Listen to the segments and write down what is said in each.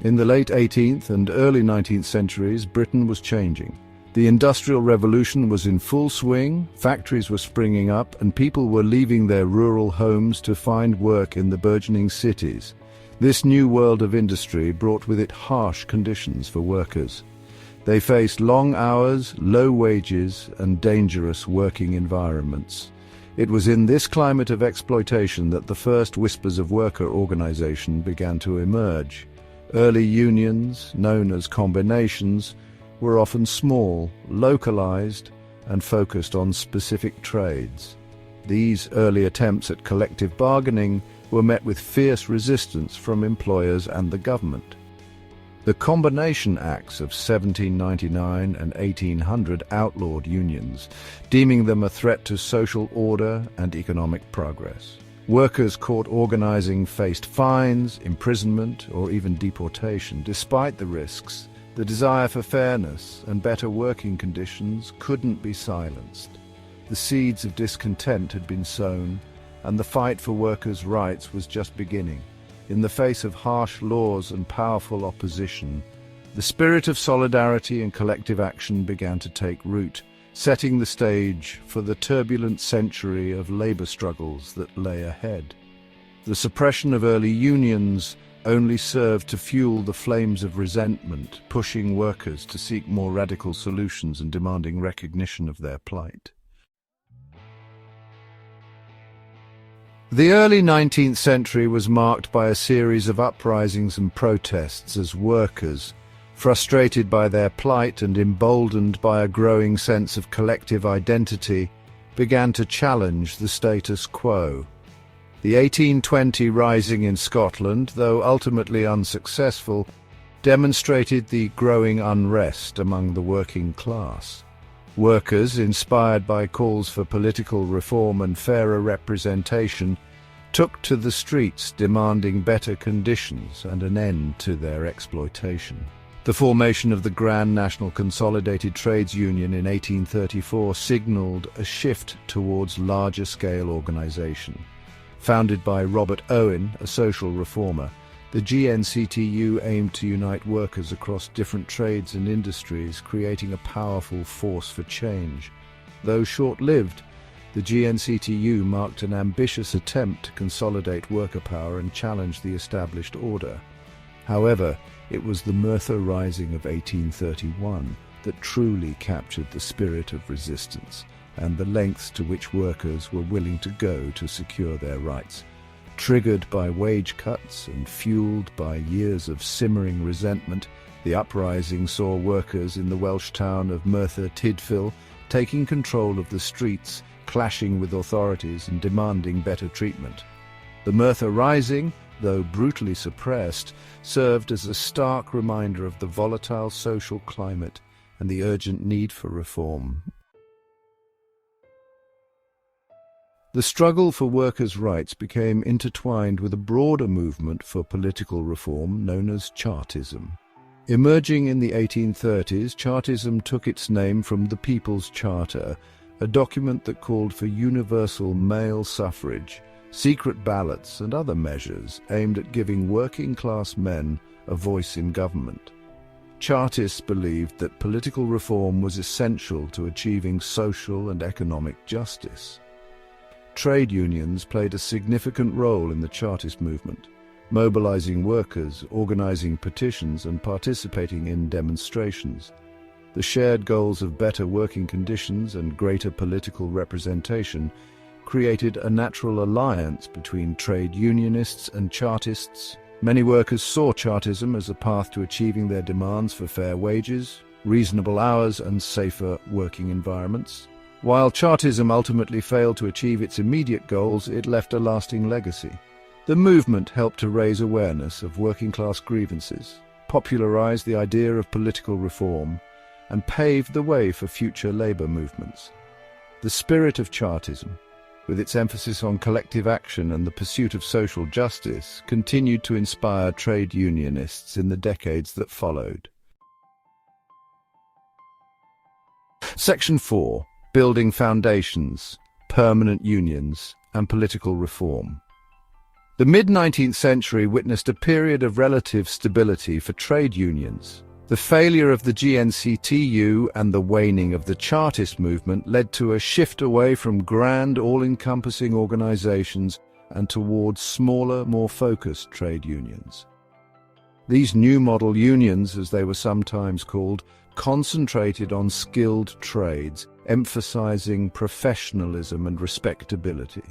In the late 18th and early 19th centuries, Britain was changing. The Industrial Revolution was in full swing, factories were springing up, and people were leaving their rural homes to find work in the burgeoning cities. This new world of industry brought with it harsh conditions for workers. They faced long hours, low wages, and dangerous working environments. It was in this climate of exploitation that the first whispers of worker organization began to emerge. Early unions, known as combinations, were often small, localized, and focused on specific trades. These early attempts at collective bargaining were met with fierce resistance from employers and the government. The Combination Acts of 1799 and 1800 outlawed unions, deeming them a threat to social order and economic progress. Workers caught organizing faced fines, imprisonment, or even deportation. Despite the risks, the desire for fairness and better working conditions couldn't be silenced. The seeds of discontent had been sown, and the fight for workers' rights was just beginning. In the face of harsh laws and powerful opposition, the spirit of solidarity and collective action began to take root, setting the stage for the turbulent century of labor struggles that lay ahead. The suppression of early unions only served to fuel the flames of resentment, pushing workers to seek more radical solutions and demanding recognition of their plight. The early 19th century was marked by a series of uprisings and protests as workers, frustrated by their plight and emboldened by a growing sense of collective identity, began to challenge the status quo. The 1820 Rising in Scotland, though ultimately unsuccessful, demonstrated the growing unrest among the working class. Workers, inspired by calls for political reform and fairer representation, took to the streets demanding better conditions and an end to their exploitation. The formation of the Grand National Consolidated Trades Union in 1834 signalled a shift towards larger-scale organisation. Founded by Robert Owen, a social reformer, the GNCTU aimed to unite workers across different trades and industries, creating a powerful force for change. Though short-lived, the GNCTU marked an ambitious attempt to consolidate worker power and challenge the established order. However, it was the Merthyr Rising of 1831 that truly captured the spirit of resistance and the lengths to which workers were willing to go to secure their rights. Triggered by wage cuts and fueled by years of simmering resentment, the uprising saw workers in the Welsh town of Merthyr Tydfil taking control of the streets, clashing with authorities and demanding better treatment. The Merthyr Rising, though brutally suppressed, served as a stark reminder of the volatile social climate and the urgent need for reform. The struggle for workers' rights became intertwined with a broader movement for political reform known as Chartism. Emerging in the 1830s, Chartism took its name from the People's Charter, a document that called for universal male suffrage, secret ballots and other measures aimed at giving working-class men a voice in government. Chartists believed that political reform was essential to achieving social and economic justice. Trade unions played a significant role in the Chartist movement, mobilizing workers, organizing petitions, and participating in demonstrations. The shared goals of better working conditions and greater political representation created a natural alliance between trade unionists and Chartists. Many workers saw Chartism as a path to achieving their demands for fair wages, reasonable hours, and safer working environments. While Chartism ultimately failed to achieve its immediate goals, it left a lasting legacy. The movement helped to raise awareness of working-class grievances, popularized the idea of political reform, and paved the way for future labor movements. The spirit of Chartism, with its emphasis on collective action and the pursuit of social justice, continued to inspire trade unionists in the decades that followed. Section 4. Building foundations, permanent unions, and political reform. The mid-19th century witnessed a period of relative stability for trade unions. The failure of the GNCTU and the waning of the Chartist movement led to a shift away from grand, all-encompassing organizations and towards smaller, more focused trade unions. These new model unions, as they were sometimes called, concentrated on skilled trades, emphasizing professionalism and respectability.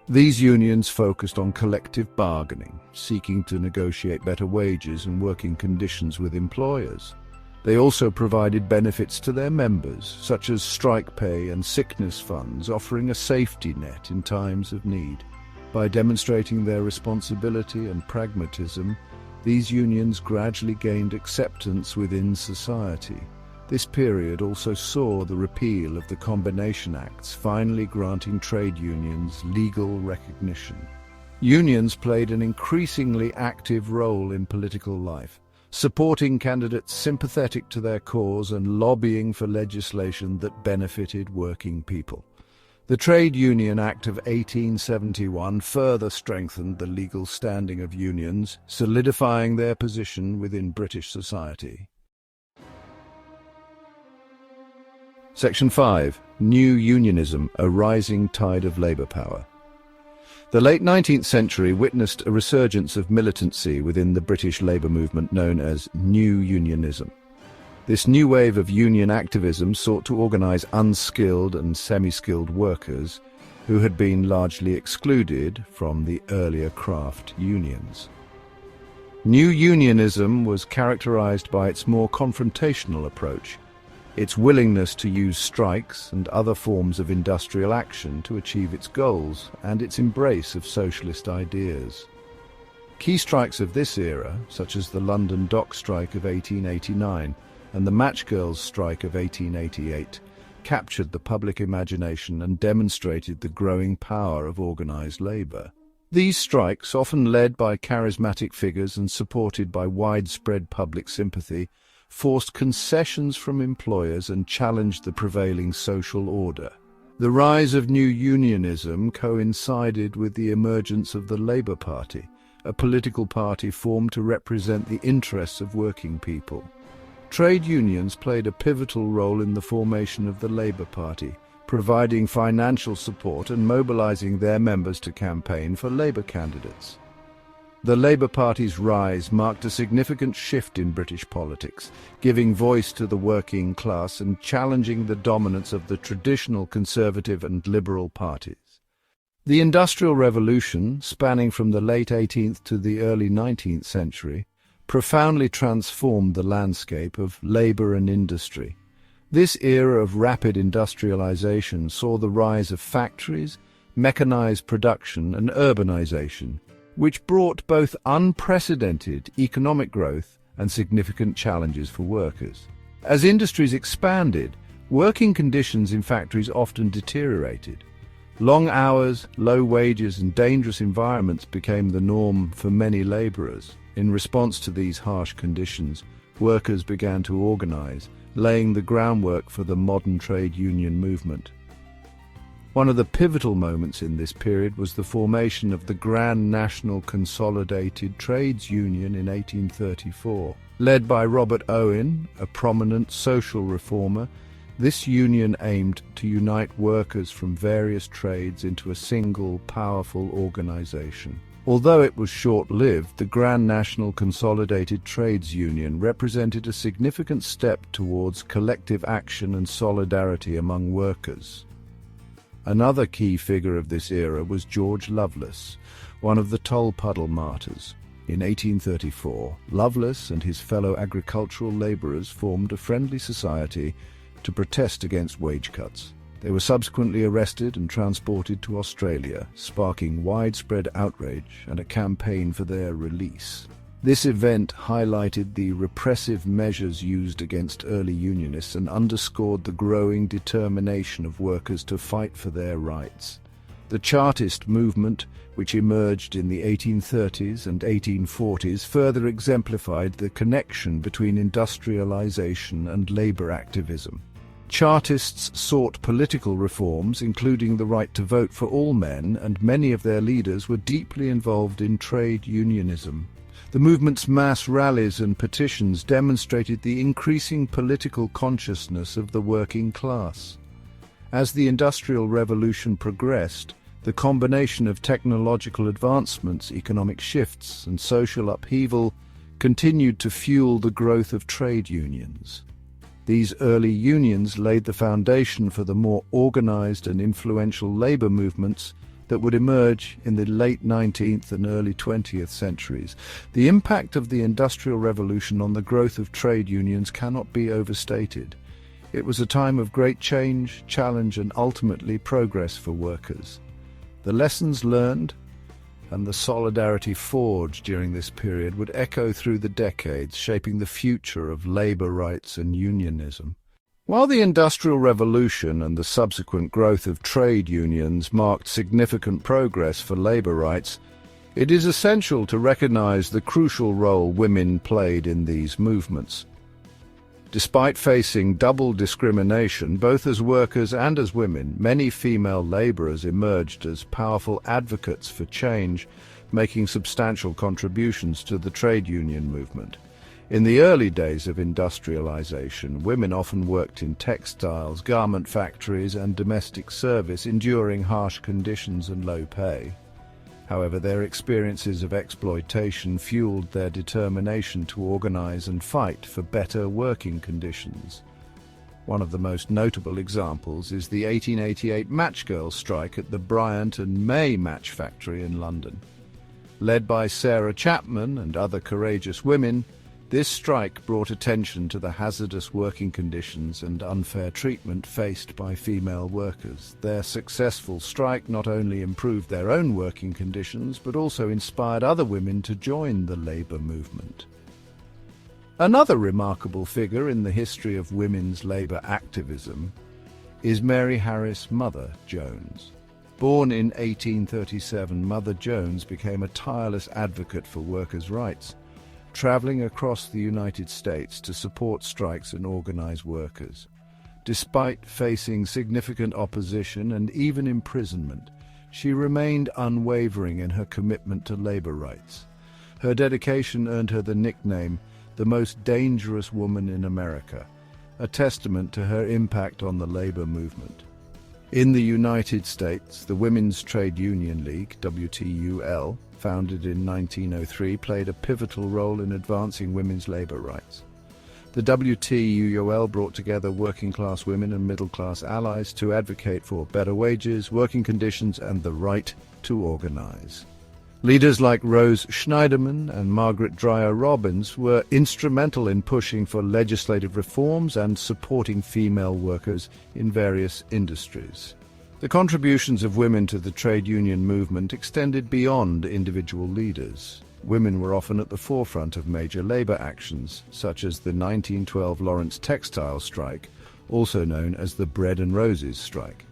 These unions focused on collective bargaining, seeking to negotiate better wages and working conditions with employers. They also provided benefits to their members, such as strike pay and sickness funds, offering a safety net in times of need. By demonstrating their responsibility and pragmatism, these unions gradually gained acceptance within society. This period also saw the repeal of the Combination Acts, finally granting trade unions legal recognition. Unions played an increasingly active role in political life, supporting candidates sympathetic to their cause and lobbying for legislation that benefited working people. The Trade Union Act of 1871 further strengthened the legal standing of unions, solidifying their position within British society. Section 5. New Unionism, a rising tide of labour power. The late 19th century witnessed a resurgence of militancy within the British labour movement known as New Unionism. This new wave of union activism sought to organise unskilled and semi-skilled workers who had been largely excluded from the earlier craft unions. New Unionism was characterised by its more confrontational approach, its willingness to use strikes and other forms of industrial action to achieve its goals, and its embrace of socialist ideas. Key strikes of this era, such as the London Dock Strike of 1889 and the Match Girls' Strike of 1888, captured the public imagination and demonstrated the growing power of organised labour. These strikes, often led by charismatic figures and supported by widespread public sympathy, forced concessions from employers and challenged the prevailing social order. The rise of New Unionism coincided with the emergence of the Labour Party, a political party formed to represent the interests of working people. Trade unions played a pivotal role in the formation of the Labour Party, providing financial support and mobilising their members to campaign for Labour candidates. The Labour Party's rise marked a significant shift in British politics, giving voice to the working class and challenging the dominance of the traditional Conservative and Liberal parties. The Industrial Revolution, spanning from the late 18th to the early 19th century, profoundly transformed the landscape of labour and industry. This era of rapid industrialisation saw the rise of factories, mechanised production and urbanisation, which brought both unprecedented economic growth and significant challenges for workers. As industries expanded, working conditions in factories often deteriorated. Long hours, low wages and dangerous environments became the norm for many labourers. In response to these harsh conditions, workers began to organise, laying the groundwork for the modern trade union movement. One of the pivotal moments in this period was the formation of the Grand National Consolidated Trades Union in 1834. Led by Robert Owen, a prominent social reformer, this union aimed to unite workers from various trades into a single, powerful organisation. Although it was short-lived, the Grand National Consolidated Trades Union represented a significant step towards collective action and solidarity among workers. Another key figure of this era was George Lovelace, one of the Tolpuddle martyrs. In 1834, Lovelace and his fellow agricultural labourers formed a friendly society to protest against wage cuts. They were subsequently arrested and transported to Australia, sparking widespread outrage and a campaign for their release. This event highlighted the repressive measures used against early Unionists and underscored the growing determination of workers to fight for their rights. The Chartist movement, which emerged in the 1830s and 1840s, further exemplified the connection between industrialization and labor activism. Chartists sought political reforms, including the right to vote for all men, and many of their leaders were deeply involved in trade unionism. The movement's mass rallies and petitions demonstrated the increasing political consciousness of the working class. As the Industrial Revolution progressed, the combination of technological advancements, economic shifts, and social upheaval continued to fuel the growth of trade unions. These early unions laid the foundation for the more organized and influential labor movements that would emerge in the late 19th and early 20th centuries. The impact of the Industrial Revolution on the growth of trade unions cannot be overstated. It was a time of great change, challenge, and ultimately progress for workers. The lessons learned and the solidarity forged during this period would echo through the decades, shaping the future of labor rights and unionism. While the Industrial Revolution and the subsequent growth of trade unions marked significant progress for labor rights, it is essential to recognize the crucial role women played in these movements. Despite facing double discrimination, both as workers and as women, many female laborers emerged as powerful advocates for change, making substantial contributions to the trade union movement. In the early days of industrialization, women often worked in textiles, garment factories, and domestic service, enduring harsh conditions and low pay. However, their experiences of exploitation fueled their determination to organize and fight for better working conditions. One of the most notable examples is the 1888 matchgirl strike at the Bryant and May match factory in London. Led by Sarah Chapman and other courageous women, this strike brought attention to the hazardous working conditions and unfair treatment faced by female workers. Their successful strike not only improved their own working conditions, but also inspired other women to join the labor movement. Another remarkable figure in the history of women's labor activism is Mary Harris Mother Jones. Born in 1837, Mother Jones became a tireless advocate for workers' rights, traveling across the United States to support strikes and organize workers. Despite facing significant opposition and even imprisonment, she remained unwavering in her commitment to labor rights. Her dedication earned her the nickname, "the most dangerous woman in America," a testament to her impact on the labor movement. In the United States, the Women's Trade Union League, WTUL, founded in 1903, played a pivotal role in advancing women's labor rights. The WTUL brought together working-class women and middle-class allies to advocate for better wages, working conditions, and the right to organize. Leaders like Rose Schneiderman and Margaret Dreyer Robbins were instrumental in pushing for legislative reforms and supporting female workers in various industries. The contributions of women to the trade union movement extended beyond individual leaders. Women were often at the forefront of major labor actions, such as the 1912 Lawrence textile strike, also known as the Bread and Roses strike.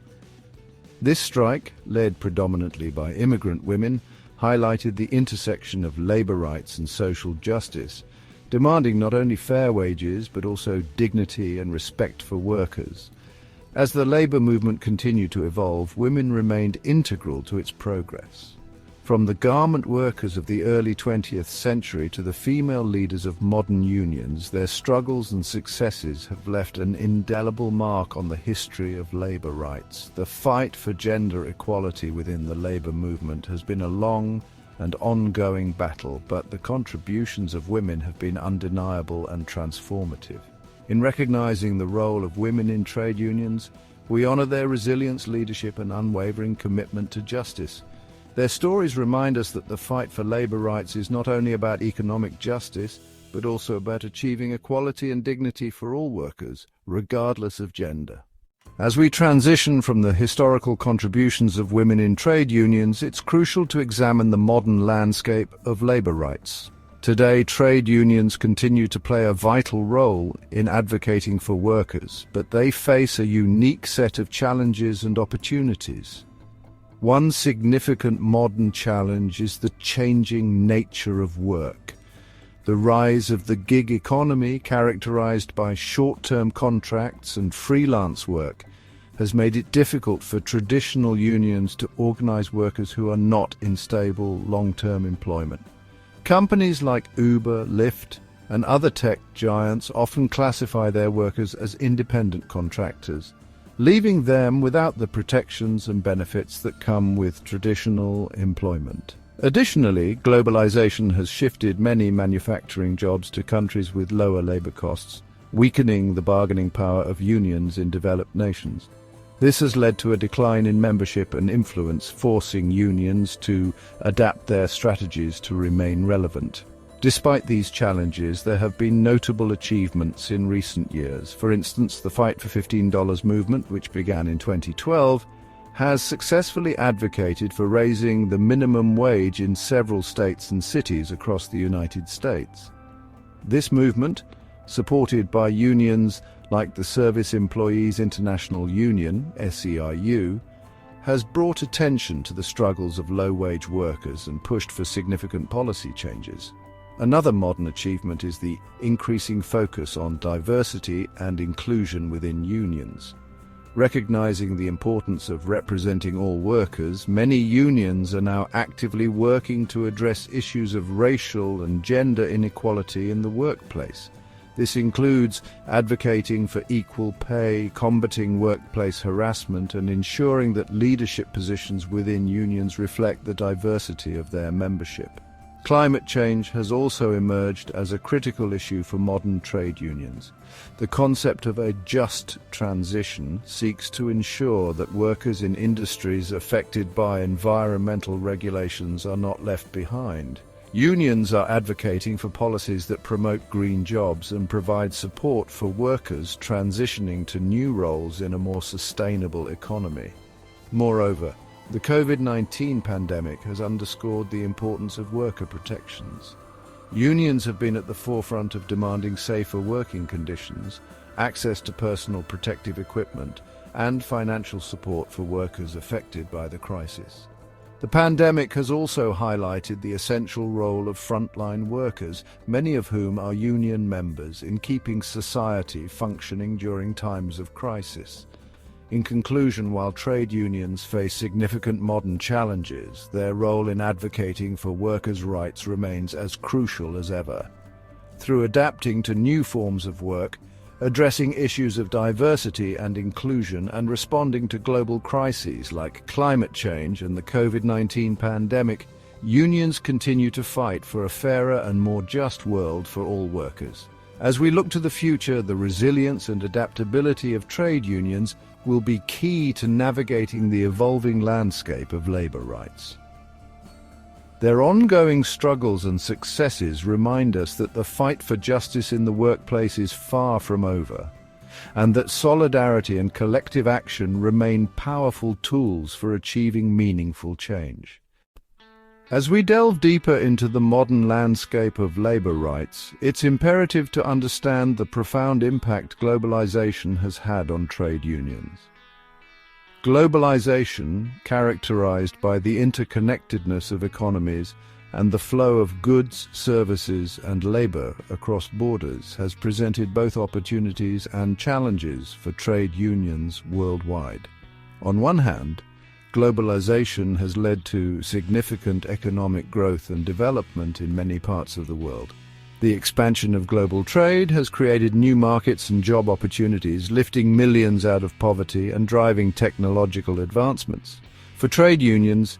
This strike, led predominantly by immigrant women, highlighted the intersection of labor rights and social justice, demanding not only fair wages but also dignity and respect for workers. As the labor movement continued to evolve, women remained integral to its progress. From the garment workers of the early 20th century to the female leaders of modern unions, their struggles and successes have left an indelible mark on the history of labor rights. The fight for gender equality within the labor movement has been a long and ongoing battle, but the contributions of women have been undeniable and transformative. In recognizing the role of women in trade unions, we honor their resilience, leadership, and unwavering commitment to justice. Their stories remind us that the fight for labor rights is not only about economic justice, but also about achieving equality and dignity for all workers, regardless of gender. As we transition from the historical contributions of women in trade unions, it's crucial to examine the modern landscape of labor rights. Today, trade unions continue to play a vital role in advocating for workers, but they face a unique set of challenges and opportunities. One significant modern challenge is the changing nature of work. The rise of the gig economy, characterized by short-term contracts and freelance work, has made it difficult for traditional unions to organize workers who are not in stable, long-term employment. Companies like Uber, Lyft, and other tech giants often classify their workers as independent contractors, leaving them without the protections and benefits that come with traditional employment. Additionally, globalization has shifted many manufacturing jobs to countries with lower labor costs, weakening the bargaining power of unions in developed nations. This has led to a decline in membership and influence, forcing unions to adapt their strategies to remain relevant. Despite these challenges, there have been notable achievements in recent years. For instance, the Fight for $15 movement, which began in 2012, has successfully advocated for raising the minimum wage in several states and cities across the United States. This movement, supported by unions like the Service Employees International Union, SEIU, has brought attention to the struggles of low-wage workers and pushed for significant policy changes. Another modern achievement is the increasing focus on diversity and inclusion within unions. Recognizing the importance of representing all workers, many unions are now actively working to address issues of racial and gender inequality in the workplace. This includes advocating for equal pay, combating workplace harassment, and ensuring that leadership positions within unions reflect the diversity of their membership. Climate change has also emerged as a critical issue for modern trade unions. The concept of a just transition seeks to ensure that workers in industries affected by environmental regulations are not left behind. Unions are advocating for policies that promote green jobs and provide support for workers transitioning to new roles in a more sustainable economy. Moreover, the COVID-19 pandemic has underscored the importance of worker protections. Unions have been at the forefront of demanding safer working conditions, access to personal protective equipment, and financial support for workers affected by the crisis. The pandemic has also highlighted the essential role of frontline workers, many of whom are union members, in keeping society functioning during times of crisis. In conclusion, while trade unions face significant modern challenges, their role in advocating for workers' rights remains as crucial as ever. Through adapting to new forms of work, addressing issues of diversity and inclusion, and responding to global crises like climate change and the COVID-19 pandemic, unions continue to fight for a fairer and more just world for all workers. As we look to the future, the resilience and adaptability of trade unions will be key to navigating the evolving landscape of labor rights. Their ongoing struggles and successes remind us that the fight for justice in the workplace is far from over, and that solidarity and collective action remain powerful tools for achieving meaningful change. As we delve deeper into the modern landscape of labor rights, it's imperative to understand the profound impact globalization has had on trade unions. Globalization, characterized by the interconnectedness of economies and the flow of goods, services, and labor across borders, has presented both opportunities and challenges for trade unions worldwide. On one hand, globalization has led to significant economic growth and development in many parts of the world. The expansion of global trade has created new markets and job opportunities, lifting millions out of poverty and driving technological advancements. For trade unions,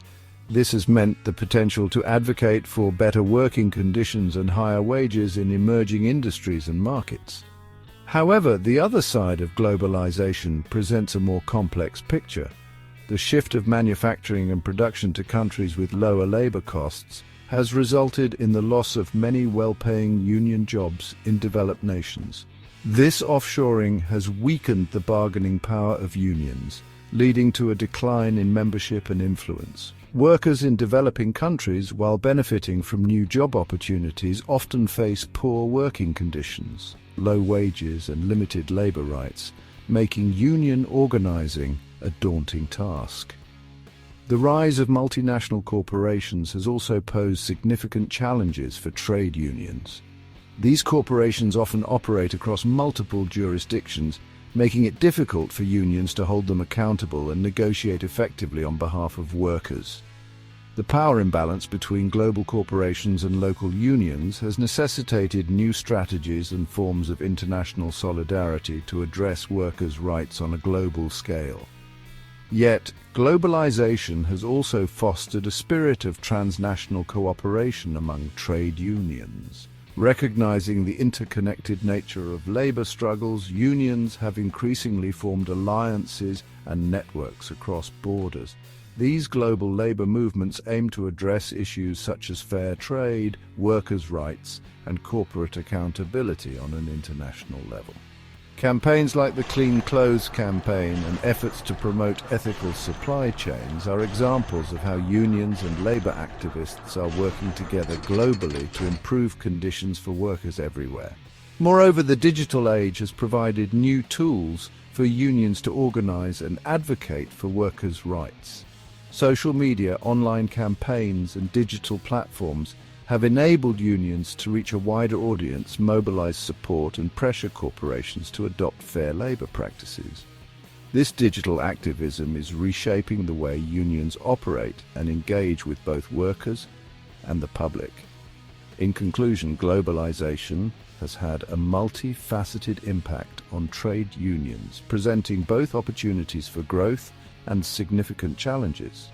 this has meant the potential to advocate for better working conditions and higher wages in emerging industries and markets. However, the other side of globalization presents a more complex picture. The shift of manufacturing and production to countries with lower labor costs has resulted in the loss of many well-paying union jobs in developed nations. This offshoring has weakened the bargaining power of unions, leading to a decline in membership and influence. Workers in developing countries, while benefiting from new job opportunities, often face poor working conditions, low wages, and limited labor rights, making union organizing a daunting task. The rise of multinational corporations has also posed significant challenges for trade unions. These corporations often operate across multiple jurisdictions, making it difficult for unions to hold them accountable and negotiate effectively on behalf of workers. The power imbalance between global corporations and local unions has necessitated new strategies and forms of international solidarity to address workers' rights on a global scale. Yet, globalization has also fostered a spirit of transnational cooperation among trade unions. Recognizing the interconnected nature of labor struggles, unions have increasingly formed alliances and networks across borders. These global labor movements aim to address issues such as fair trade, workers' rights, and corporate accountability on an international level. Campaigns like the Clean Clothes campaign and efforts to promote ethical supply chains are examples of how unions and labor activists are working together globally to improve conditions for workers everywhere. Moreover, the digital age has provided new tools for unions to organize and advocate for workers' rights. Social media, online campaigns, and digital platforms have enabled unions to reach a wider audience, mobilize support, and pressure corporations to adopt fair labor practices. This digital activism is reshaping the way unions operate and engage with both workers and the public. In conclusion, globalization has had a multifaceted impact on trade unions, presenting both opportunities for growth and significant challenges.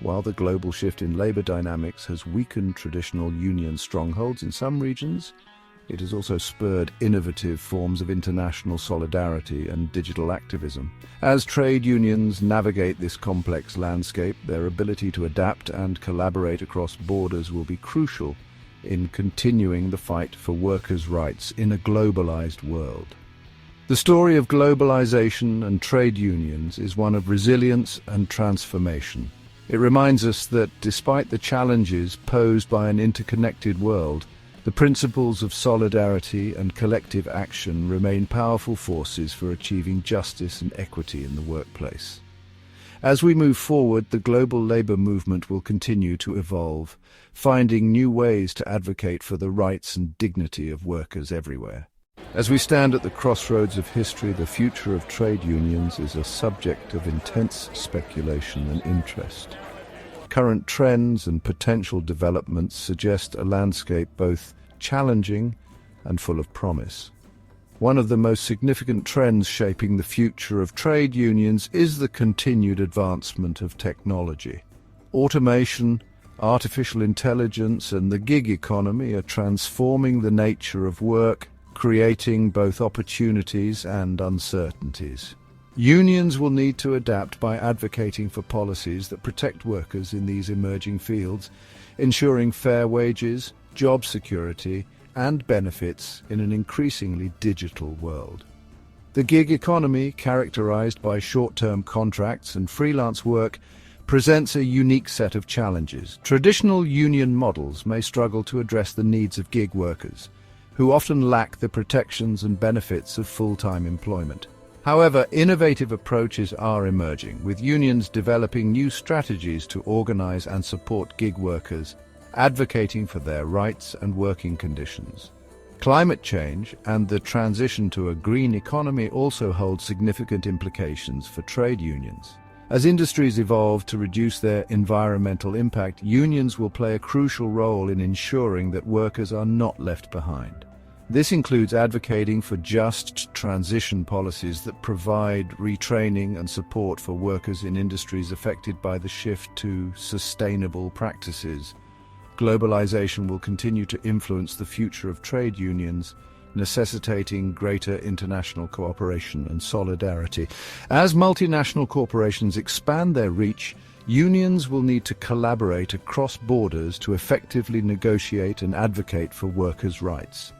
While the global shift in labor dynamics has weakened traditional union strongholds in some regions, it has also spurred innovative forms of international solidarity and digital activism. As trade unions navigate this complex landscape, their ability to adapt and collaborate across borders will be crucial in continuing the fight for workers' rights in a globalized world. The story of globalization and trade unions is one of resilience and transformation. It reminds us that despite the challenges posed by an interconnected world, the principles of solidarity and collective action remain powerful forces for achieving justice and equity in the workplace. As we move forward, the global labor movement will continue to evolve, finding new ways to advocate for the rights and dignity of workers everywhere. As we stand at the crossroads of history, the future of trade unions is a subject of intense speculation and interest. Current trends and potential developments suggest a landscape both challenging and full of promise. One of the most significant trends shaping the future of trade unions is the continued advancement of technology. Automation, artificial intelligence, and the gig economy are transforming the nature of work, creating both opportunities and uncertainties. Unions will need to adapt by advocating for policies that protect workers in these emerging fields, ensuring fair wages, job security, and benefits in an increasingly digital world. The gig economy, characterized by short-term contracts and freelance work, presents a unique set of challenges. Traditional union models may struggle to address the needs of gig workers, who often lack the protections and benefits of full-time employment. However, innovative approaches are emerging, with unions developing new strategies to organize and support gig workers, advocating for their rights and working conditions. Climate change and the transition to a green economy also hold significant implications for trade unions. As industries evolve to reduce their environmental impact, unions will play a crucial role in ensuring that workers are not left behind. This includes advocating for just transition policies that provide retraining and support for workers in industries affected by the shift to sustainable practices. Globalization will continue to influence the future of trade unions, necessitating greater international cooperation and solidarity. As multinational corporations expand their reach, unions will need to collaborate across borders to effectively negotiate and advocate for workers' rights.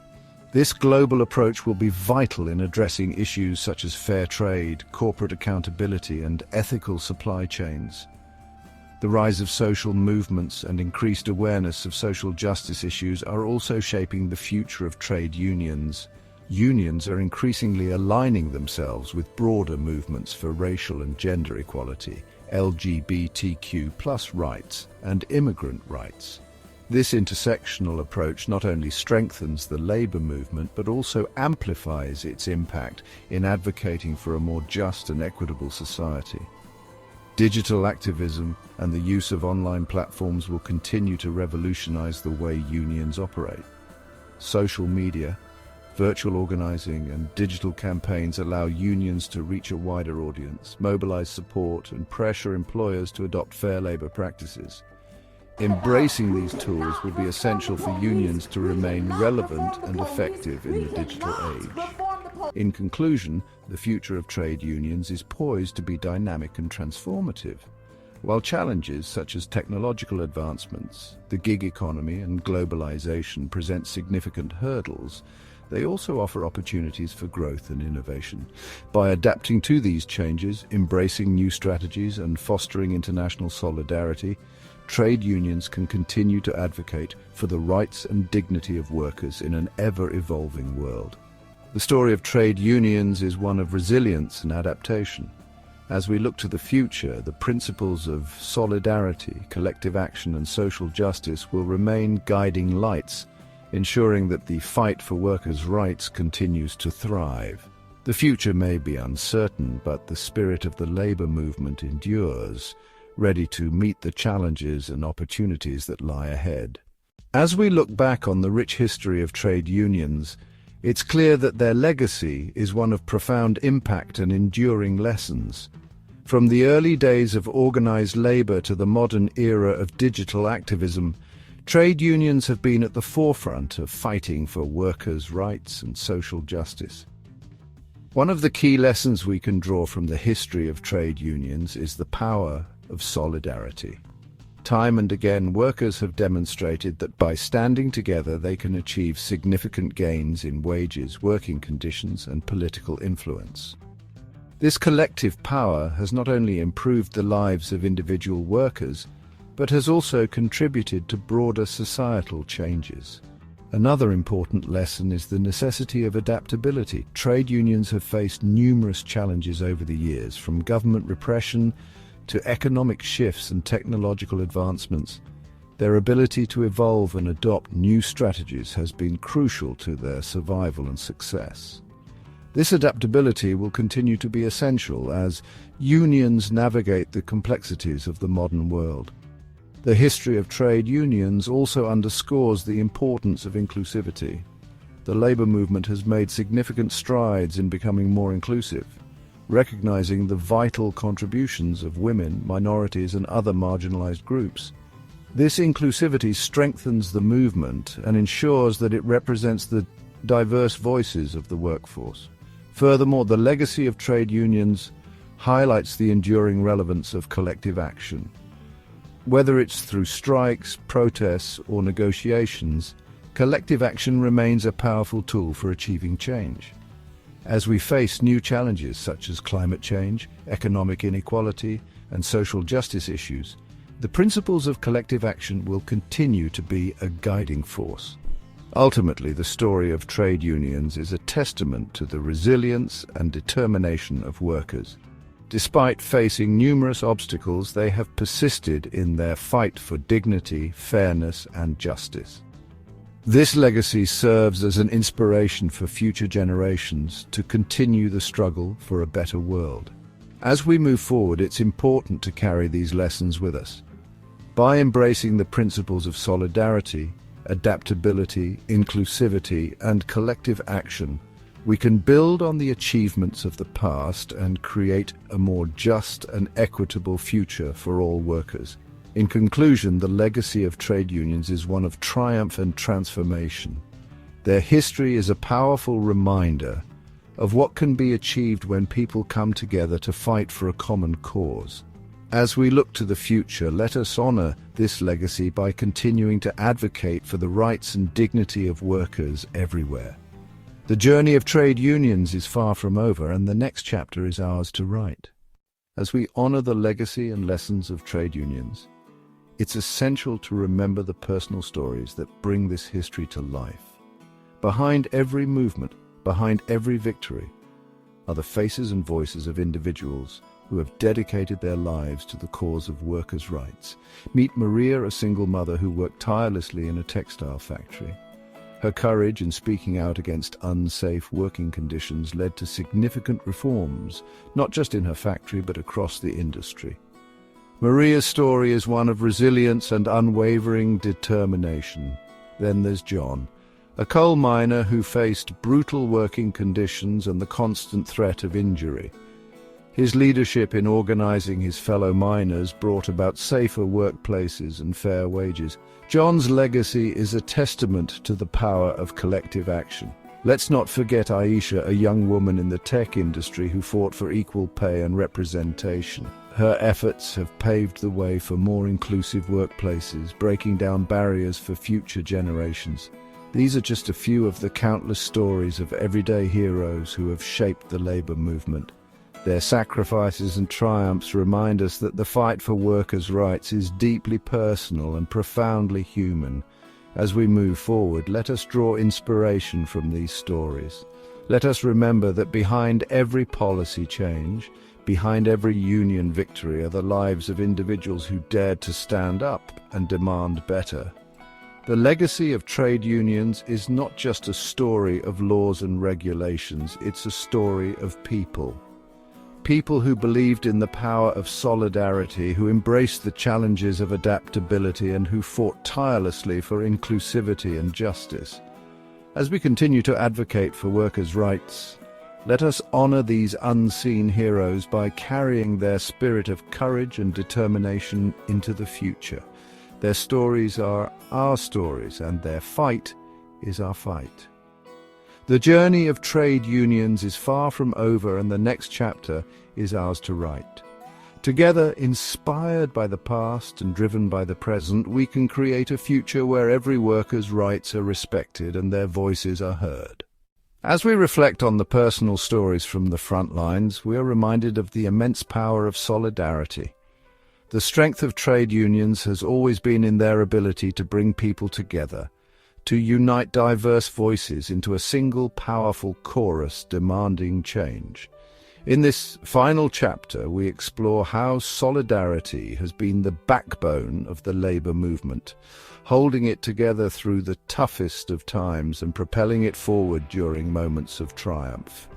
This global approach will be vital in addressing issues such as fair trade, corporate accountability, and ethical supply chains. The rise of social movements and increased awareness of social justice issues are also shaping the future of trade unions. Unions are increasingly aligning themselves with broader movements for racial and gender equality, LGBTQ+ rights, and immigrant rights. This intersectional approach not only strengthens the labor movement, but also amplifies its impact in advocating for a more just and equitable society. Digital activism and the use of online platforms will continue to revolutionize the way unions operate. Social media, virtual organizing, and digital campaigns allow unions to reach a wider audience, mobilize support, and pressure employers to adopt fair labor practices. Embracing these tools will be essential for unions to remain relevant and effective in the digital age. In conclusion, the future of trade unions is poised to be dynamic and transformative. While challenges such as technological advancements, the gig economy, and globalization present significant hurdles, they also offer opportunities for growth and innovation. By adapting to these changes, embracing new strategies, and fostering international solidarity, trade unions can continue to advocate for the rights and dignity of workers in an ever-evolving world. The story of trade unions is one of resilience and adaptation. As we look to the future, the principles of solidarity, collective action, and social justice will remain guiding lights, ensuring that the fight for workers' rights continues to thrive. The future may be uncertain, but the spirit of the labor movement endures, ready to meet the challenges and opportunities that lie ahead. As we look back on the rich history of trade unions, it's clear that their legacy is one of profound impact and enduring lessons. From the early days of organized labor to the modern era of digital activism, trade unions have been at the forefront of fighting for workers' rights and social justice. One of the key lessons we can draw from the history of trade unions is the power of solidarity. Time and again, workers have demonstrated that by standing together they can achieve significant gains in wages, working conditions, and political influence. This collective power has not only improved the lives of individual workers, but has also contributed to broader societal changes. Another important lesson is the necessity of adaptability. Trade unions have faced numerous challenges over the years, from government repression to economic shifts and technological advancements. Their ability to evolve and adopt new strategies has been crucial to their survival and success. This adaptability will continue to be essential as unions navigate the complexities of the modern world. The history of trade unions also underscores the importance of inclusivity. The labor movement has made significant strides in becoming more inclusive, recognizing the vital contributions of women, minorities, and other marginalized groups. This inclusivity strengthens the movement and ensures that it represents the diverse voices of the workforce. Furthermore, the legacy of trade unions highlights the enduring relevance of collective action. Whether it's through strikes, protests, or negotiations, collective action remains a powerful tool for achieving change. As we face new challenges such as climate change, economic inequality, and social justice issues, the principles of collective action will continue to be a guiding force. Ultimately, the story of trade unions is a testament to the resilience and determination of workers. Despite facing numerous obstacles, they have persisted in their fight for dignity, fairness, and justice. This legacy serves as an inspiration for future generations to continue the struggle for a better world. As we move forward, it's important to carry these lessons with us. By embracing the principles of solidarity, adaptability, inclusivity, and collective action, we can build on the achievements of the past and create a more just and equitable future for all workers. In conclusion, the legacy of trade unions is one of triumph and transformation. Their history is a powerful reminder of what can be achieved when people come together to fight for a common cause. As we look to the future, let us honor this legacy by continuing to advocate for the rights and dignity of workers everywhere. The journey of trade unions is far from over, and the next chapter is ours to write. As we honor the legacy and lessons of trade unions, it's essential to remember the personal stories that bring this history to life. Behind every movement, behind every victory, are the faces and voices of individuals who have dedicated their lives to the cause of workers' rights. Meet Maria, a single mother who worked tirelessly in a textile factory. Her courage in speaking out against unsafe working conditions led to significant reforms, not just in her factory but across the industry. Maria's story is one of resilience and unwavering determination. Then there's John, a coal miner who faced brutal working conditions and the constant threat of injury. His leadership in organizing his fellow miners brought about safer workplaces and fair wages. John's legacy is a testament to the power of collective action. Let's not forget Aisha, a young woman in the tech industry who fought for equal pay and representation. Her efforts have paved the way for more inclusive workplaces, breaking down barriers for future generations. These are just a few of the countless stories of everyday heroes who have shaped the labor movement. Their sacrifices and triumphs remind us that the fight for workers' rights is deeply personal and profoundly human. As we move forward, let us draw inspiration from these stories. Let us remember that behind every policy change, behind every union victory, are the lives of individuals who dared to stand up and demand better. The legacy of trade unions is not just a story of laws and regulations, it's a story of people. People who believed in the power of solidarity, who embraced the challenges of adaptability, and who fought tirelessly for inclusivity and justice. As we continue to advocate for workers' rights, let us honor these unseen heroes by carrying their spirit of courage and determination into the future. Their stories are our stories, and their fight is our fight. The journey of trade unions is far from over, and the next chapter is ours to write. Together, inspired by the past and driven by the present, we can create a future where every worker's rights are respected and their voices are heard. As we reflect on the personal stories from the front lines, we are reminded of the immense power of solidarity. The strength of trade unions has always been in their ability to bring people together, to unite diverse voices into a single powerful chorus demanding change. In this final chapter, we explore how solidarity has been the backbone of the labor movement, holding it together through the toughest of times and propelling it forward during moments of triumph.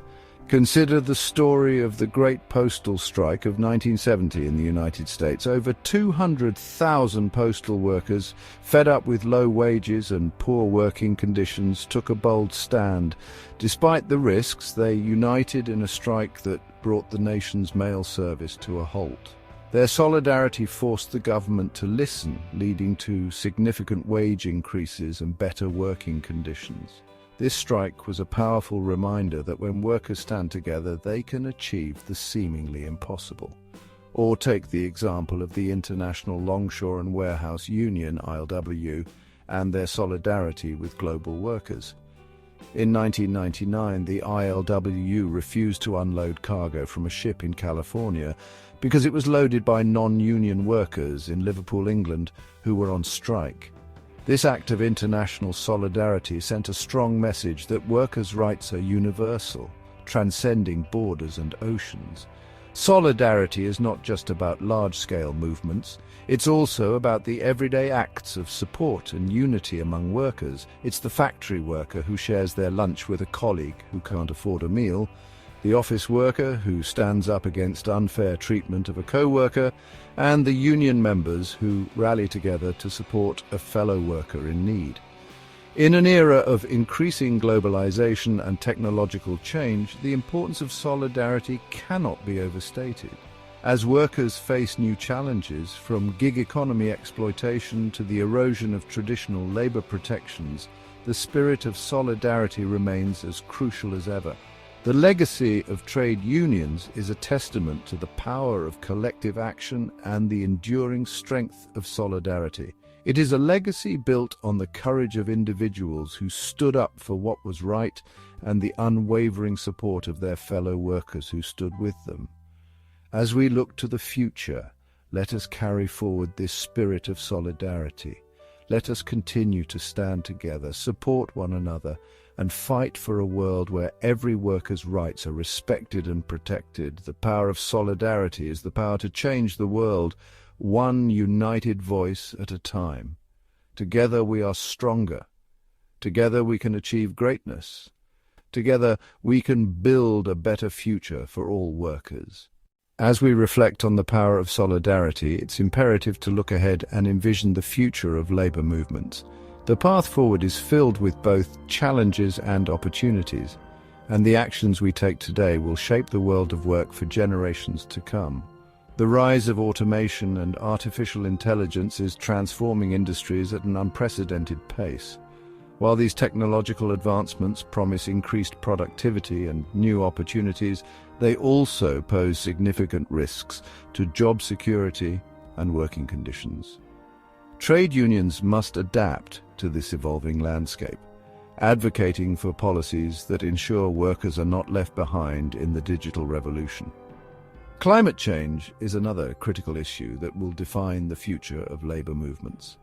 Consider the story of the Great Postal Strike of 1970 in the United States. Over 200,000 postal workers, fed up with low wages and poor working conditions, took a bold stand. Despite the risks, they united in a strike that brought the nation's mail service to a halt. Their solidarity forced the government to listen, leading to significant wage increases and better working conditions. This strike was a powerful reminder that when workers stand together, they can achieve the seemingly impossible. Or take the example of the International Longshore and Warehouse Union, ILW, and their solidarity with global workers. In 1999, the ILWU refused to unload cargo from a ship in California because it was loaded by non-union workers in Liverpool, England, who were on strike. This act of international solidarity sent a strong message that workers' rights are universal, transcending borders and oceans. Solidarity is not just about large-scale movements, it's also about the everyday acts of support and unity among workers. It's the factory worker who shares their lunch with a colleague who can't afford a meal, the office worker who stands up against unfair treatment of a co-worker, and the union members who rally together to support a fellow worker in need. In an era of increasing globalization and technological change, the importance of solidarity cannot be overstated. As workers face new challenges, from gig economy exploitation to the erosion of traditional labor protections, the spirit of solidarity remains as crucial as ever. The legacy of trade unions is a testament to the power of collective action and the enduring strength of solidarity. It is a legacy built on the courage of individuals who stood up for what was right and the unwavering support of their fellow workers who stood with them. As we look to the future, let us carry forward this spirit of solidarity. Let us continue to stand together, support one another, and fight for a world where every worker's rights are respected and protected. The power of solidarity is the power to change the world, one united voice at a time. Together we are stronger. Together we can achieve greatness. Together we can build a better future for all workers. As we reflect on the power of solidarity, it's imperative to look ahead and envision the future of labour movements. The path forward is filled with both challenges and opportunities, and the actions we take today will shape the world of work for generations to come. The rise of automation and artificial intelligence is transforming industries at an unprecedented pace. While these technological advancements promise increased productivity and new opportunities, they also pose significant risks to job security and working conditions. Trade unions must adapt to this evolving landscape, advocating for policies that ensure workers are not left behind in the digital revolution. Climate change is another critical issue that will define the future of labour movements.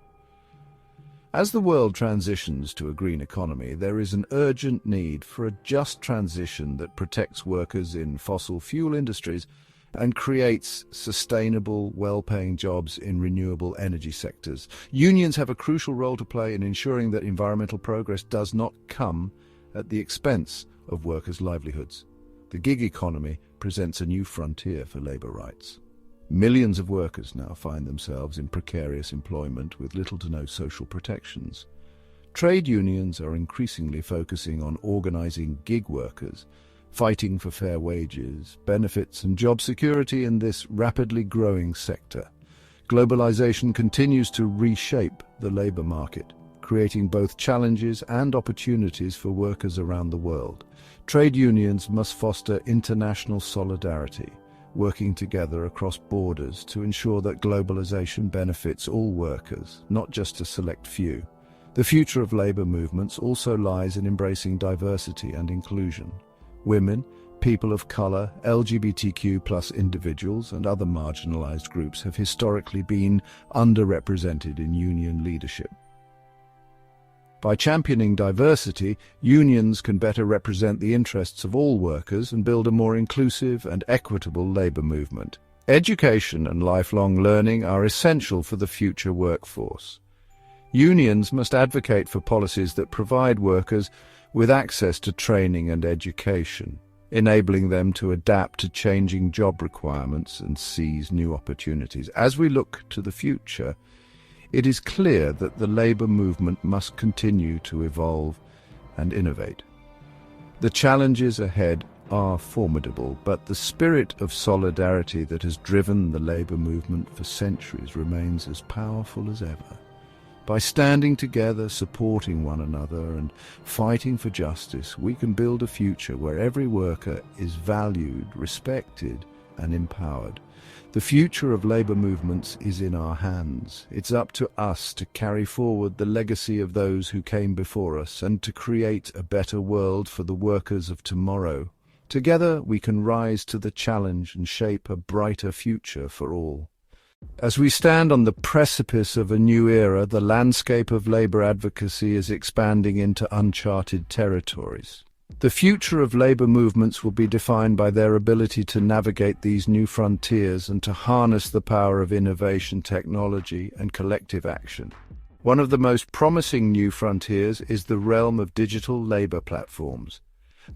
As the world transitions to a green economy, there is an urgent need for a just transition that protects workers in fossil fuel industries and creates sustainable, well-paying jobs in renewable energy sectors. Unions have a crucial role to play in ensuring that environmental progress does not come at the expense of workers' livelihoods. The gig economy presents a new frontier for labour rights. Millions of workers now find themselves in precarious employment with little to no social protections. Trade unions are increasingly focusing on organising gig workers, fighting for fair wages, benefits and job security in this rapidly growing sector. Globalization continues to reshape the labour market, creating both challenges and opportunities for workers around the world. Trade unions must foster international solidarity, working together across borders to ensure that globalization benefits all workers, not just a select few. The future of labour movements also lies in embracing diversity and inclusion. Women, people of colour, LGBTQ+ individuals and other marginalised groups have historically been underrepresented in union leadership. By championing diversity, unions can better represent the interests of all workers and build a more inclusive and equitable labour movement. Education and lifelong learning are essential for the future workforce. Unions must advocate for policies that provide workers with access to training and education, enabling them to adapt to changing job requirements and seize new opportunities. As we look to the future, it is clear that the labour movement must continue to evolve and innovate. The challenges ahead are formidable, but the spirit of solidarity that has driven the labour movement for centuries remains as powerful as ever. By standing together, supporting one another and fighting for justice, we can build a future where every worker is valued, respected and empowered. The future of labour movements is in our hands. It's up to us to carry forward the legacy of those who came before us and to create a better world for the workers of tomorrow. Together we can rise to the challenge and shape a brighter future for all. As we stand on the precipice of a new era, the landscape of labour advocacy is expanding into uncharted territories. The future of labour movements will be defined by their ability to navigate these new frontiers and to harness the power of innovation, technology, and collective action. One of the most promising new frontiers is the realm of digital labour platforms.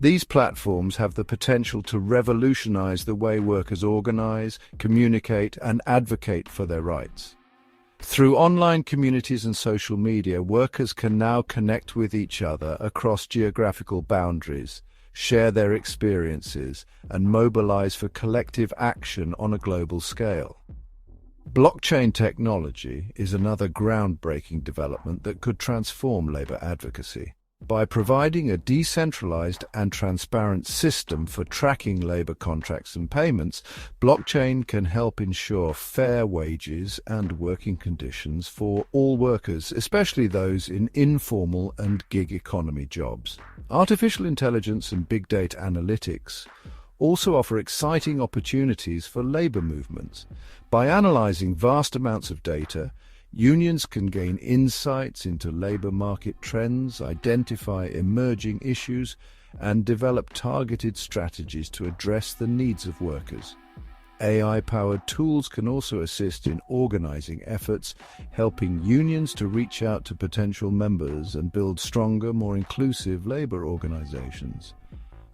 These platforms have the potential to revolutionize the way workers organize, communicate, and advocate for their rights. Through online communities and social media, workers can now connect with each other across geographical boundaries, share their experiences, and mobilize for collective action on a global scale. Blockchain technology is another groundbreaking development that could transform labour advocacy. By providing a decentralized and transparent system for tracking labor contracts and payments, blockchain can help ensure fair wages and working conditions for all workers, especially those in informal and gig economy jobs. Artificial intelligence and big data analytics also offer exciting opportunities for labor movements. By analyzing vast amounts of data, Unions can gain insights into labor market trends, identify emerging issues, and develop targeted strategies to address the needs of workers. AI-powered tools can also assist in organizing efforts, helping unions to reach out to potential members and build stronger, more inclusive labor organizations.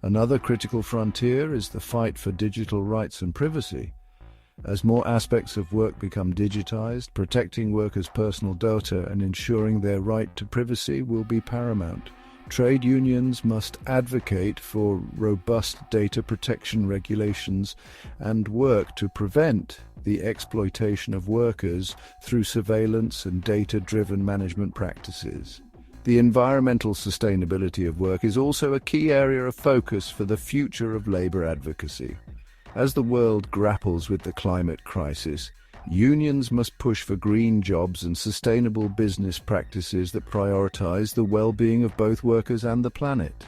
Another critical frontier is the fight for digital rights and privacy. As more aspects of work become digitized, protecting workers' personal data and ensuring their right to privacy will be paramount. Trade unions must advocate for robust data protection regulations and work to prevent the exploitation of workers through surveillance and data-driven management practices. The environmental sustainability of work is also a key area of focus for the future of labor advocacy. As the world grapples with the climate crisis, unions must push for green jobs and sustainable business practices that prioritize the well-being of both workers and the planet.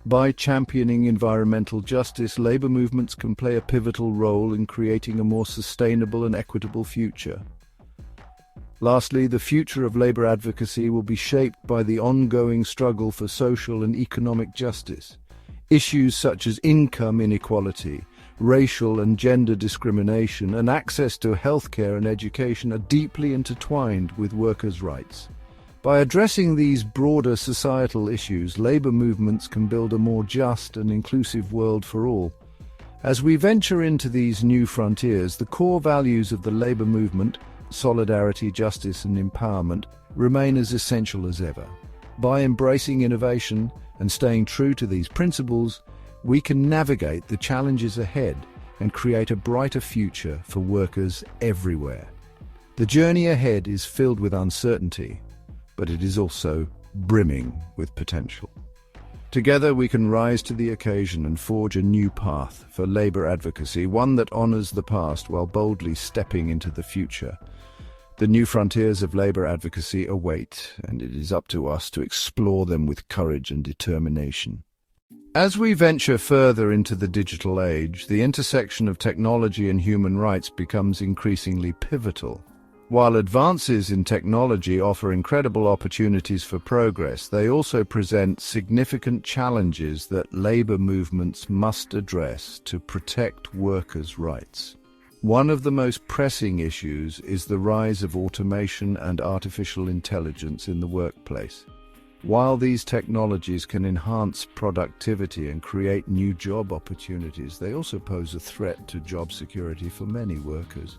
By championing environmental justice, labor movements can play a pivotal role in creating a more sustainable and equitable future. Lastly, the future of labor advocacy will be shaped by the ongoing struggle for social and economic justice. Issues such as income inequality, racial and gender discrimination, and access to healthcare and education are deeply intertwined with workers' rights. By addressing these broader societal issues, labor movements can build a more just and inclusive world for all. As we venture into these new frontiers, the core values of the labor movement, solidarity, justice, and empowerment, remain as essential as ever. By embracing innovation and staying true to these principles, we can navigate the challenges ahead and create a brighter future for workers everywhere. The journey ahead is filled with uncertainty, but it is also brimming with potential. Together we can rise to the occasion and forge a new path for labor advocacy, one that honors the past while boldly stepping into the future. The new frontiers of labor advocacy await, and it is up to us to explore them with courage and determination. As we venture further into the digital age, the intersection of technology and human rights becomes increasingly pivotal. While advances in technology offer incredible opportunities for progress, they also present significant challenges that labor movements must address to protect workers' rights. One of the most pressing issues is the rise of automation and artificial intelligence in the workplace. While these technologies can enhance productivity and create new job opportunities, they also pose a threat to job security for many workers.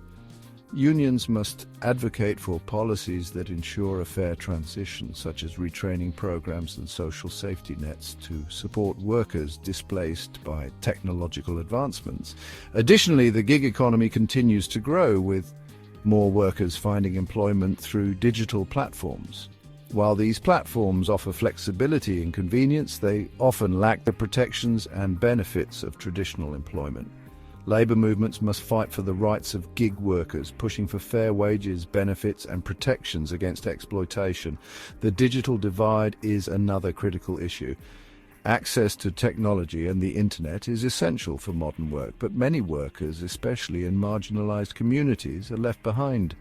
Unions must advocate for policies that ensure a fair transition, such as retraining programs and social safety nets to support workers displaced by technological advancements. Additionally, the gig economy continues to grow, with more workers finding employment through digital platforms. While these platforms offer flexibility and convenience, they often lack the protections and benefits of traditional employment. Labor movements must fight for the rights of gig workers, pushing for fair wages, benefits, and protections against exploitation. The digital divide is another critical issue. Access to technology and the internet is essential for modern work, but many workers, especially in marginalized communities, are left behind.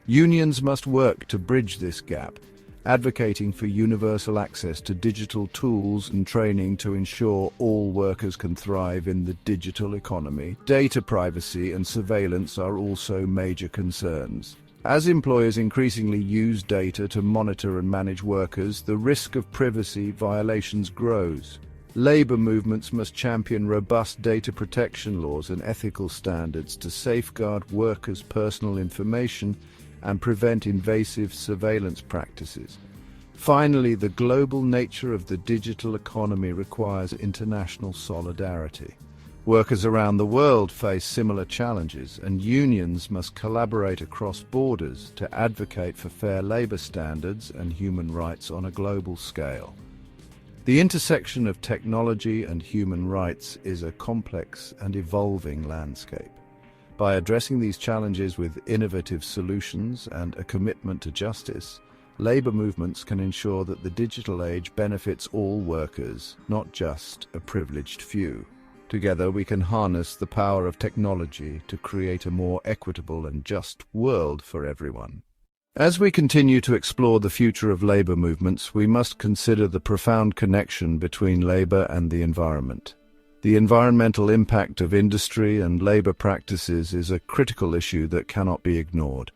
Unions must work to bridge this gap, advocating for universal access to digital tools and training to ensure all workers can thrive in the digital economy. Data privacy and surveillance are also major concerns. As employers increasingly use data to monitor and manage workers, the risk of privacy violations grows. Labor movements must champion robust data protection laws and ethical standards to safeguard workers' personal information and prevent invasive surveillance practices. Finally, the global nature of the digital economy requires international solidarity. Workers around the world face similar challenges, and unions must collaborate across borders to advocate for fair labor standards and human rights on a global scale. The intersection of technology and human rights is a complex and evolving landscape. By addressing these challenges with innovative solutions and a commitment to justice, labor movements can ensure that the digital age benefits all workers, not just a privileged few. Together we can harness the power of technology to create a more equitable and just world for everyone. As we continue to explore the future of labor movements, we must consider the profound connection between labor and the environment. The environmental impact of industry and labor practices is a critical issue that cannot be ignored.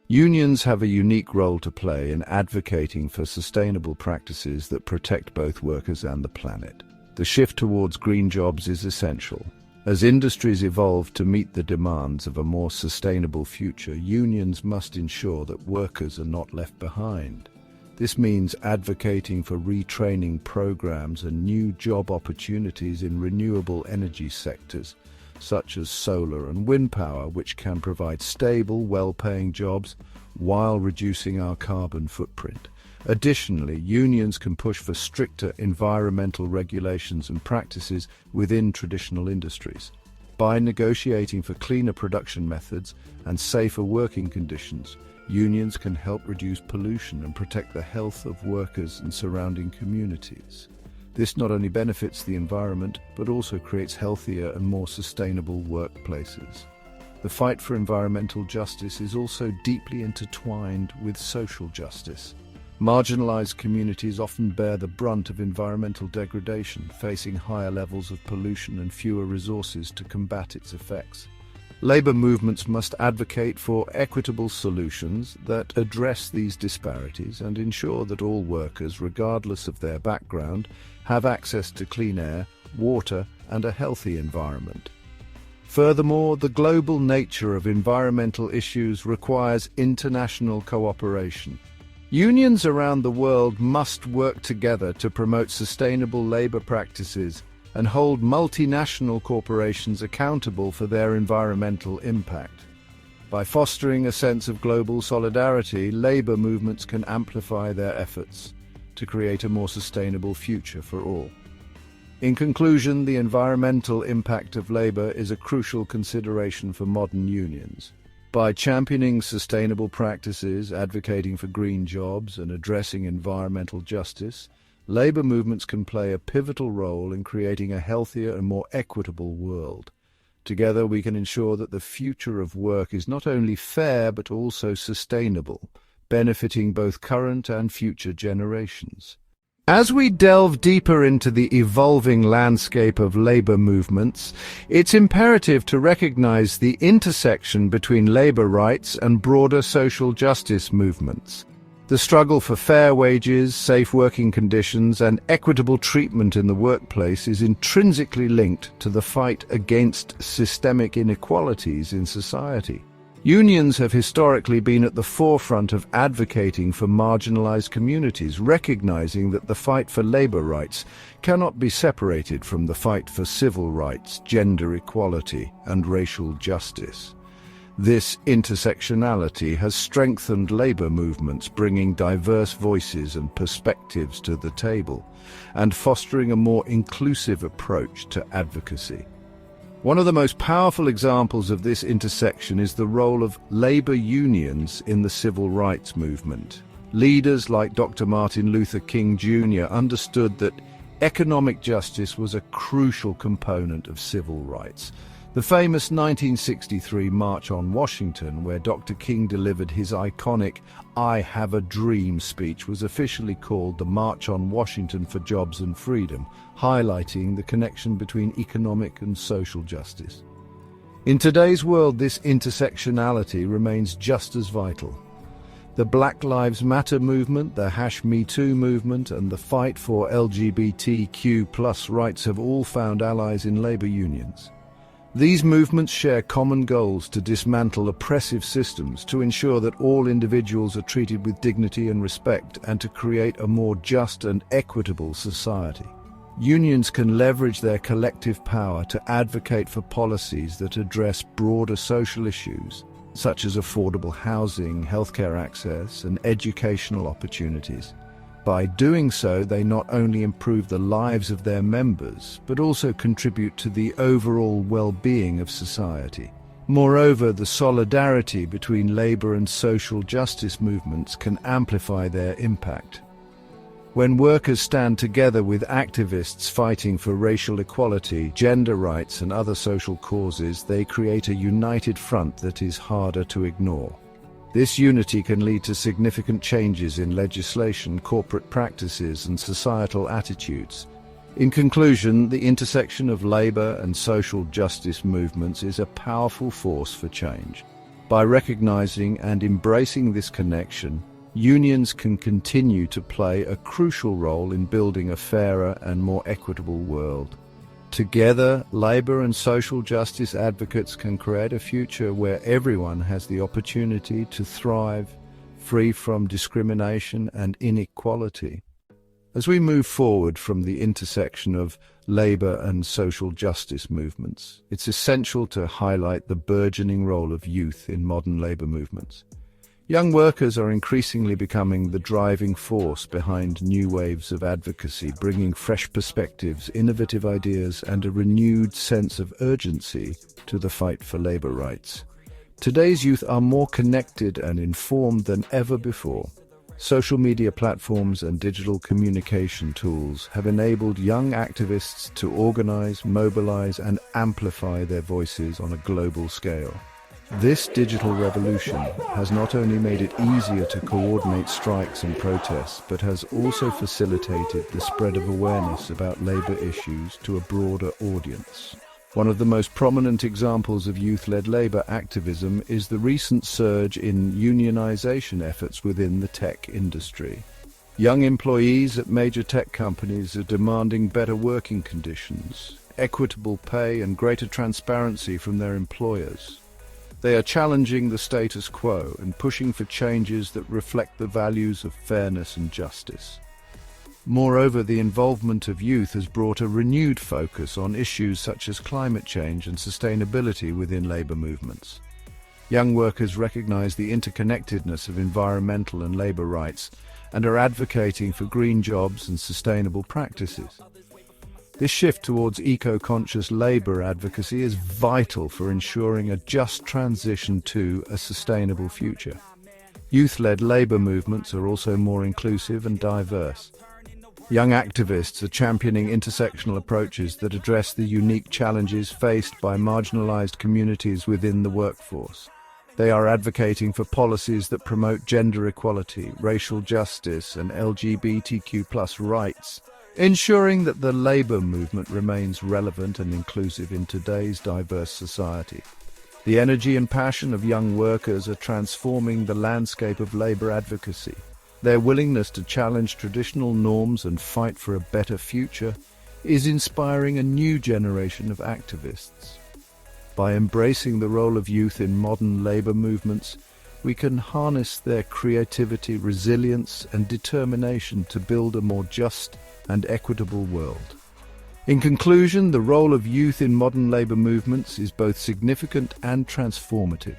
Unions have a unique role to play in advocating for sustainable practices that protect both workers and the planet. The shift towards green jobs is essential. As industries evolve to meet the demands of a more sustainable future, unions must ensure that workers are not left behind. This means advocating for retraining programs and new job opportunities in renewable energy sectors, such as solar and wind power, which can provide stable, well-paying jobs while reducing our carbon footprint. Additionally, unions can push for stricter environmental regulations and practices within traditional industries. By negotiating for cleaner production methods and safer working conditions, unions can help reduce pollution and protect the health of workers and surrounding communities. This not only benefits the environment, but also creates healthier and more sustainable workplaces. The fight for environmental justice is also deeply intertwined with social justice. Marginalized communities often bear the brunt of environmental degradation, facing higher levels of pollution and fewer resources to combat its effects. Labor movements must advocate for equitable solutions that address these disparities and ensure that all workers, regardless of their background, have access to clean air, water, and a healthy environment. Furthermore, the global nature of environmental issues requires international cooperation. Unions around the world must work together to promote sustainable labor practices and hold multinational corporations accountable for their environmental impact. By fostering a sense of global solidarity, labor movements can amplify their efforts to create a more sustainable future for all. In conclusion, the environmental impact of labor is a crucial consideration for modern unions. By championing sustainable practices, advocating for green jobs, and addressing environmental justice, labor movements can play a pivotal role in creating a healthier and more equitable world. Together, we can ensure that the future of work is not only fair but also sustainable, benefiting both current and future generations. As we delve deeper into the evolving landscape of labor movements, it's imperative to recognize the intersection between labor rights and broader social justice movements. The struggle for fair wages, safe working conditions, and equitable treatment in the workplace is intrinsically linked to the fight against systemic inequalities in society. Unions have historically been at the forefront of advocating for marginalized communities, recognizing that the fight for labor rights cannot be separated from the fight for civil rights, gender equality, and racial justice. This intersectionality has strengthened labor movements, bringing diverse voices and perspectives to the table, and fostering a more inclusive approach to advocacy. One of the most powerful examples of this intersection is the role of labor unions in the civil rights movement. Leaders like Dr. Martin Luther King Jr. understood that economic justice was a crucial component of civil rights. The famous 1963 March on Washington, where Dr. King delivered his iconic "I Have a Dream" speech, was officially called the March on Washington for Jobs and Freedom, highlighting the connection between economic and social justice. In today's world, this intersectionality remains just as vital. The Black Lives Matter movement, the #MeToo movement, and the fight for LGBTQ+ rights have all found allies in labor unions. These movements share common goals to dismantle oppressive systems, to ensure that all individuals are treated with dignity and respect, and to create a more just and equitable society. Unions can leverage their collective power to advocate for policies that address broader social issues, such as affordable housing, healthcare access, and educational opportunities. By doing so, they not only improve the lives of their members, but also contribute to the overall well-being of society. Moreover, the solidarity between labor and social justice movements can amplify their impact. When workers stand together with activists fighting for racial equality, gender rights, and other social causes, they create a united front that is harder to ignore. This unity can lead to significant changes in legislation, corporate practices, and societal attitudes. In conclusion, the intersection of labor and social justice movements is a powerful force for change. By recognizing and embracing this connection, unions can continue to play a crucial role in building a fairer and more equitable world. Together, labor and social justice advocates can create a future where everyone has the opportunity to thrive, free from discrimination and inequality. As we move forward from the intersection of labor and social justice movements, it's essential to highlight the burgeoning role of youth in modern labor movements. Young workers are increasingly becoming the driving force behind new waves of advocacy, bringing fresh perspectives, innovative ideas, and a renewed sense of urgency to the fight for labor rights. Today's youth are more connected and informed than ever before. Social media platforms and digital communication tools have enabled young activists to organize, mobilize, and amplify their voices on a global scale. This digital revolution has not only made it easier to coordinate strikes and protests, but has also facilitated the spread of awareness about labor issues to a broader audience. One of the most prominent examples of youth-led labor activism is the recent surge in unionization efforts within the tech industry. Young employees at major tech companies are demanding better working conditions, equitable pay, and greater transparency from their employers. They are challenging the status quo and pushing for changes that reflect the values of fairness and justice. Moreover, the involvement of youth has brought a renewed focus on issues such as climate change and sustainability within labor movements. Young workers recognize the interconnectedness of environmental and labor rights and are advocating for green jobs and sustainable practices. This shift towards eco-conscious labor advocacy is vital for ensuring a just transition to a sustainable future. Youth-led labor movements are also more inclusive and diverse. Young activists are championing intersectional approaches that address the unique challenges faced by marginalized communities within the workforce. They are advocating for policies that promote gender equality, racial justice, and LGBTQ+ rights, ensuring that the labor movement remains relevant and inclusive in today's diverse society. The energy and passion of young workers are transforming the landscape of labor advocacy. Their willingness to challenge traditional norms and fight for a better future is inspiring a new generation of activists. By embracing the role of youth in modern labor movements, we can harness their creativity, resilience, and determination to build a more just and equitable world. In conclusion, the role of youth in modern labor movements is both significant and transformative.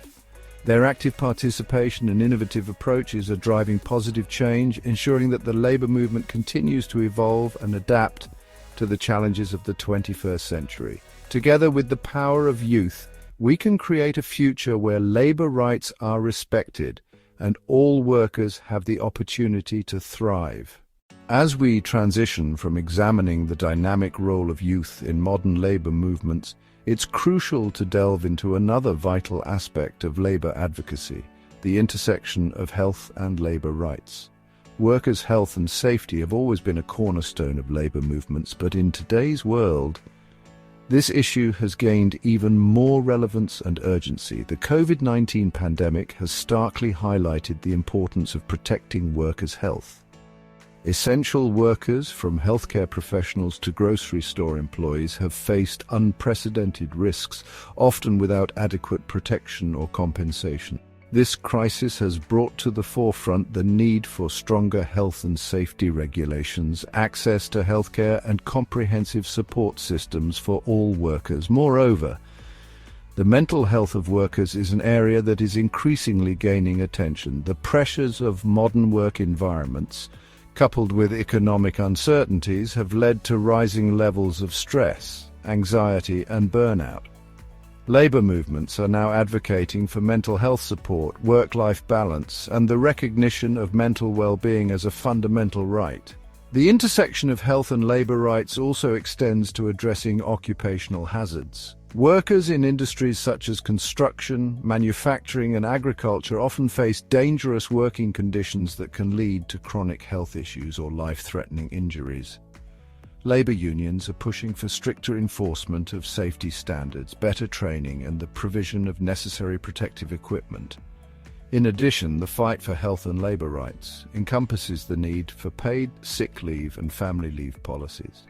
Their active participation and innovative approaches are driving positive change, ensuring that the labor movement continues to evolve and adapt to the challenges of the 21st century. Together with the power of youth, we can create a future where labor rights are respected and all workers have the opportunity to thrive. As we transition from examining the dynamic role of youth in modern labor movements, it's crucial to delve into another vital aspect of labor advocacy, the intersection of health and labor rights. Workers' health and safety have always been a cornerstone of labor movements, but in today's world, this issue has gained even more relevance and urgency. The COVID-19 pandemic has starkly highlighted the importance of protecting workers' health. Essential workers, from healthcare professionals to grocery store employees, have faced unprecedented risks, often without adequate protection or compensation. This crisis has brought to the forefront the need for stronger health and safety regulations, access to healthcare, and comprehensive support systems for all workers. Moreover, the mental health of workers is an area that is increasingly gaining attention. The pressures of modern work environments, coupled with economic uncertainties, have led to rising levels of stress, anxiety, and burnout. Labor movements are now advocating for mental health support, work-life balance, and the recognition of mental well-being as a fundamental right. The intersection of health and labor rights also extends to addressing occupational hazards. Workers in industries such as construction, manufacturing and agriculture often face dangerous working conditions that can lead to chronic health issues or life-threatening injuries. Labor unions are pushing for stricter enforcement of safety standards, better training and the provision of necessary protective equipment. In addition, the fight for health and labor rights encompasses the need for paid sick leave and family leave policies.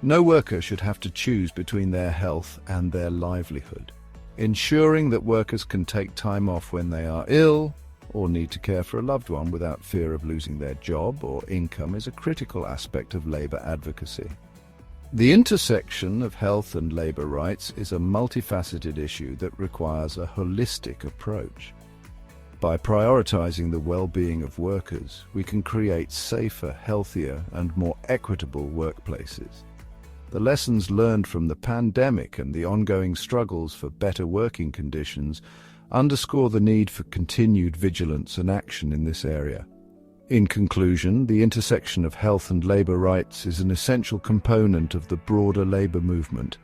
No worker should have to choose between their health and their livelihood. Ensuring that workers can take time off when they are ill or need to care for a loved one without fear of losing their job or income is a critical aspect of labor advocacy. The intersection of health and labor rights is a multifaceted issue that requires a holistic approach. By prioritizing the well-being of workers, we can create safer, healthier, and more equitable workplaces. The lessons learned from the pandemic and the ongoing struggles for better working conditions underscore the need for continued vigilance and action in this area. In conclusion, the intersection of health and labor rights is an essential component of the broader labor movement.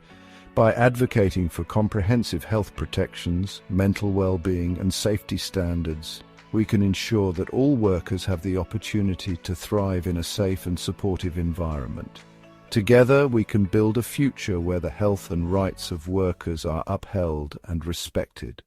By advocating for comprehensive health protections, mental well-being and safety standards, we can ensure that all workers have the opportunity to thrive in a safe and supportive environment. Together, we can build a future where the health and rights of workers are upheld and respected.